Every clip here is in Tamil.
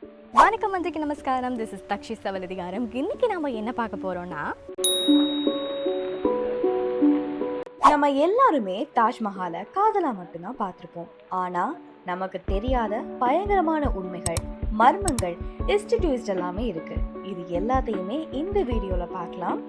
வணக்கம் மந்திரிக்கு நமஸ்காரம். திஸ் இஸ் தக்ஷி சவலதிகாரம். இன்னைக்கு நாம என்ன பார்க்க போறோம்னா, நம்ம எல்லாருமே தாஜ்மஹாலை காதலா மட்டும்தான் பார்த்துருப்போம். ஆனா நமக்கு தெரியாத பயங்கரமான உண்மைகள், மர்மங்கள், ட்விஸ்ட் எல்லாமே இருக்கு. இது எல்லாத்தையுமே இந்த வீடியோல பார்க்கலாம்.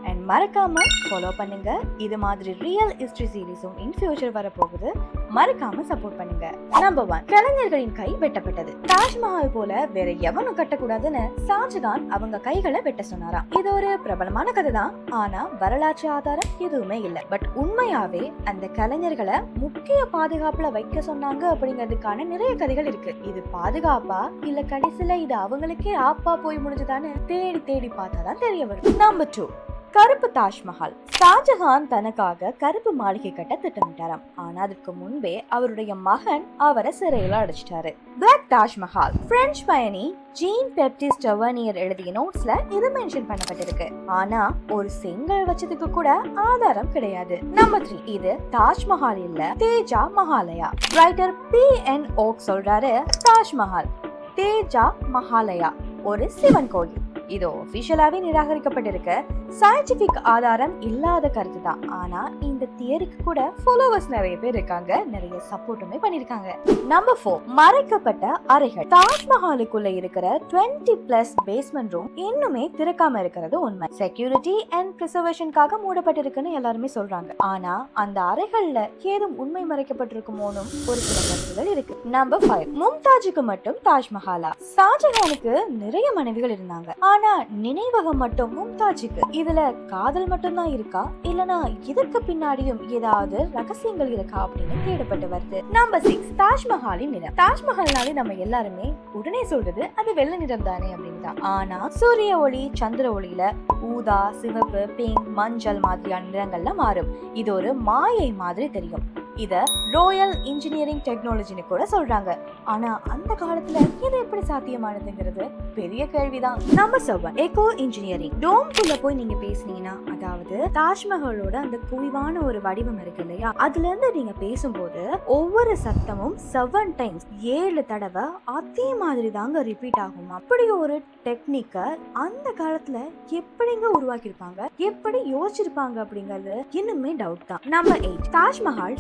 அண்ட் மறக்காம ஃபாலோ பண்ணுங்க. இது மாதிரி ரியல் ஹிஸ்டரி சீரீஸும் இன் ஃபியூச்சர் வரப்போகுது. மறக்காம சப்போர்ட் பண்ணுங்க. நம்பர் 1, கலைஞர்களின் கை வெட்டப்பட்டது. தாஜ்மஹால் போல வேற எவனும் கட்டக்கூடாதுன்னு ஷாஜகான் அவங்க கைகளை வெட்ட சொன்னாராம். இது ஒரு பிரபலமான கதை தான். ஆனா வரலாற்று ஆதாரம் எதுவுமே இல்ல. பட் உண்மையாவே அந்த கலைஞர்களை முக்கிய பாதுகாப்புல வைக்க சொன்னாங்க அப்படிங்கிறதுக்கான நிறைய கதைகள் இருக்கு. இது பாதுகாப்பா இல்ல கடைசியில இது அவங்களுக்கே ஆப்பா போய் முடிஞ்சதான்னு தேடி தேடி பார்த்தாதான் தெரிய வரும். நம்பர் 2, கருப்பு தாஜ்மஹால். ஷாஜகான் தனக்காக கருப்பு மாளிகை கட்ட திட்டமிட்டாராம். ஆனா அதுக்கு முன்பே அவருடைய மகன் அவரை சிறையில அடைச்சிட்டாரு. பிளாக் தாஜ்மஹால். பிரெஞ்சு பயணி ஜீன் பேப்டிஸ்ட் டவர்னியர் எழுதிய நோட்ஸ்ல இது மென்ஷன் பண்ணப்பட்டிருக்கு. ஆனா ஒரு செங்கல் வச்சதுக்கு கூட ஆதாரம் கிடையாது. நம்பர் 3, இது தாஜ்மஹால் இல்ல, தேஜா மஹாலயா. ரைட்டர் PN ஓக் சொல்றாரு, தாஜ்மஹால் தேஜா மஹாலயா ஒரு சிவன் கோயில். இது ஒபிஷியலாவே நிராகரிக்கப்பட்டிருக்கு. சயின்டிபிக் ஆதாரம் இல்லாத கருத்து தான். ஆனா இந்த தியரிக்கு கூட ஃபாலோவர்ஸ் நிறைய பேர் இருக்காங்க, நிறைய சப்போர்ட்டுமே பண்ணிருக்காங்க. நம்பர் 4, மறைக்கப்பட்ட அறைகள். தாஜ்மஹாலுக்குள்ள இருக்கிற 20+ பேஸ்மெண்ட் ரூம் இன்னுமே திறக்காம இருக்கிறது உண்மை. செக்யூரிட்டி அண்ட் பிரிசர்வேஷனுக்காக மூடப்பட்டிருக்குன்னு எல்லாருமே சொல்றாங்க. ஆனா அந்த அறைகள்ல ஏதும் உண்மை மறைக்கப்பட்டிருக்குமோன்னு ஒரு சில கருத்துகள் இருக்கு. நம்பர் 5, மும்தாஜுக்கு மட்டும் தாஜ்மஹாலா. ஷாஜகானுக்கு நிறைய மனைவிகள் இருந்தாங்க. ஆனா நினைவகம் மட்டும் மும்தாஜுக்கு. இதுல காதல் மட்டும்தான் இருக்கா, இல்லனா இதற்கு பின்னாடியும் ஏதாவது ரகசியங்கள் இருக்கா அப்படின்னு தேடப்பட்டு வருது. நம்பர் 6, தாஜ்மஹாலின் நிறம். தாஜ்மஹால்னாலே நம்ம எல்லாருமே உடனே சொல்றது அது வெள்ளை நிறம் தானே அப்படின்னு தான். ஆனா சூரிய ஒளி, சந்திர ஒளியில ஊதா, சிவப்பு, பிங்க், மஞ்சள் மாதிரியான நிறங்கள்ல மாறும். இது ஒரு மாயை மாதிரி தெரியும். இத ராயல் இன்ஜினியரிங் டெக்னாலஜின்னு கூட சொல்றாங்க. ஆனா அந்த காலத்துல இது எப்படி சாத்தியமானதுங்கிறது பெரிய கேள்விதான். Number 7, echo engineering. டோம்குள்ள போய் நீங்க பேசுனீங்கன்னா, அதாவது தாஜ்மஹாலோட அந்த குவிவான ஒரு வடிவம் இருக்கு இல்லையா, அதுல இருந்து நீங்க பேசும்போது ஒவ்வொரு சத்தமும் 7 டைம்ஸ் 7 தடவை அதே மாதிரி தாங்க ரிப்பீட் ஆகும். அப்படி ஒரு டெக்னிக்க அந்த காலத்துல எப்படிங்க உருவாக்கியிருப்பாங்க, எப்படி யோசிச்சிருப்பாங்க அப்படிங்கிறது இன்னுமே டவுட் தான். நம்பர் 8, தாஜ்மஹால்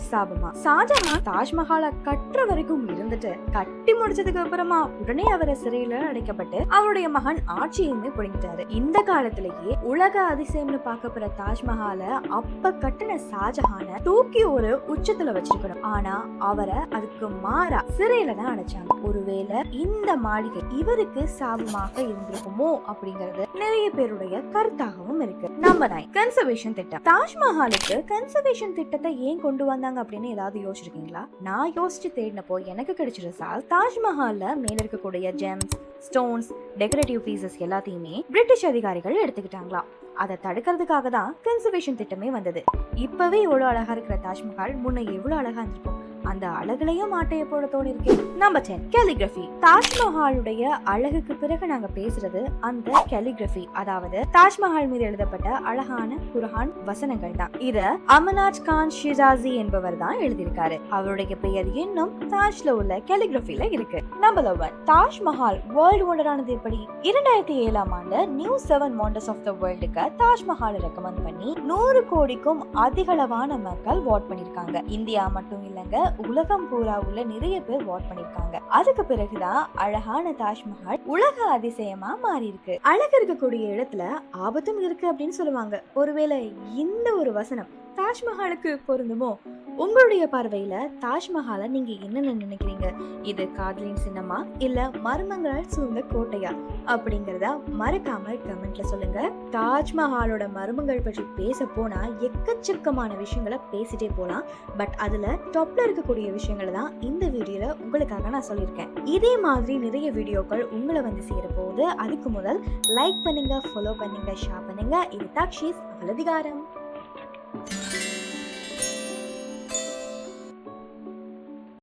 ஷாஜகான் தாஜ்மஹாலை கட்டுற வரைக்கும் இருந்துட்டு கட்டி முடிச்சதுக்கு அப்புறமா உடனே அவரை சிறையில அடைக்கப்பட்டு அவருடைய மகன் ஆட்சியுமே புடுங்கிட்டாரு. இந்த காலத்திலேயே உலக அதிசயம்னு பார்க்கப்படுற தாஜ்மஹாலை அப்ப கட்டின ஷாஜகானை தூக்கி ஒரு உச்சத்துல வச்சிருக்கணும். ஆனா அவரை அதுக்கு மாறா சிறையில தான் அடைச்சாங்க. ஒருவேளை இந்த மாளிகை இவருக்கு சாபமாக இருந்திருக்குமோ அப்படிங்கிறது நிறைய பேருடைய கருத்தாகவும் இருக்கு. நம்பர் 9, கன்சர்வேஷன் திட்டம். தாஜ்மஹாலுக்கு கன்சர்வேஷன் திட்டத்தை ஏன் கொண்டு வந்தாங்க அப்படின்னு ஏதாவது யோசிச்சிருக்கீங்களா? நான் யோசிச்சு தேடினப்போ எனக்கு கிடைச்ச ரிசல்ட், தாஜ்மஹால்ல மேல இருக்கக்கூடிய ஜெம்ஸ், ஸ்டோன்ஸ், டெக்கரேட்டிவ் பீசஸ் எல்லாத்தையுமே பிரிட்டிஷ் அதிகாரிகள் எடுத்துக்கிட்டாங்களாம். அதை தடுக்கிறதுக்காக தான் கன்சர்வேஷன் திட்டமே வந்தது. இப்பவே எவ்வளவு அழகா இருக்கிற தாஜ்மஹால் முன்ன எவ்வளவு அழகா இருந்திருக்கும். அந்த அழகுலையும் மாட்டைய போட தோணி இருக்கு. Number 10, calligraphy. தாஜ்மஹாலுடைய அழகுக்கு பிறகு நாங்க பேசுறது அந்த கேலிகிராஃபி, அதாவது தாஜ்மஹால் மீது எழுதப்பட்ட அழகான குர்ஆன் வசனங்கள் தான். இத அமனாத் கான் ஷிராசி என்பவர் தான் எழுதியிருக்காரு. அவருடைய பெயர் இன்னும் தாஜ்ல உள்ள கேலிகிராஃபில இருக்கு. நம்பர் 11, தாஜ்மஹால் வேர்ல்டு ஒண்டரானது எப்படி? 2007ஆம் ஆண்டு நியூ 7 Wonders of the Worldக்கு தாஜ்மஹாலை ரெக்கமெண்ட் பண்ணி 100 கோடிக்கும் அதிகளவான மக்கள் வாட் பண்ணிருக்காங்க. இந்தியா மட்டும் இல்லங்க, உலகம் பூரா உள்ள நிறைய பேர் வாட் பண்ணிருக்காங்க. அதுக்கு பிறகுதான் அழகான தாஜ்மஹால் உலக அதிசயமா மாறி இருக்கு. அழகு இருக்கக்கூடிய இடத்துல ஆபத்தும் இருக்கு அப்படின்னு சொல்லுவாங்க. ஒருவேளை இந்த ஒரு வசனம் தாஜ்மஹாலுக்கு பொருந்துமோ? உங்களுடைய பார்வையில தாஜ்மஹாலை நீங்க என்ன நினைக்கிறீங்க? இது காதலின் சின்னமா இல்ல மர்மங்களால் சூழ்ந்த கோட்டையா அப்படிங்கறத மறக்காம கமெண்ட்ல சொல்லுங்க. தாஜ்மஹாலோட மர்மங்கள் பற்றி பேச போனா எக்கச்சக்கமான விஷயங்களை பேசிட்டே போலாம். பட் அதுல டாப்ல இருக்கக்கூடிய விஷயங்களை தான் இந்த வீடியோல உங்களுக்காக நான் சொல்லியிருக்கேன். இதே மாதிரி நிறைய வீடியோக்கள் உங்களை வந்து சேர போகுது. அதுக்கு முதல் லைக் பண்ணுங்க, ஃபாலோ பண்ணுங்க, ஷேர் பண்ணுங்க. இது தக்ஷி சவலதிகாரம்.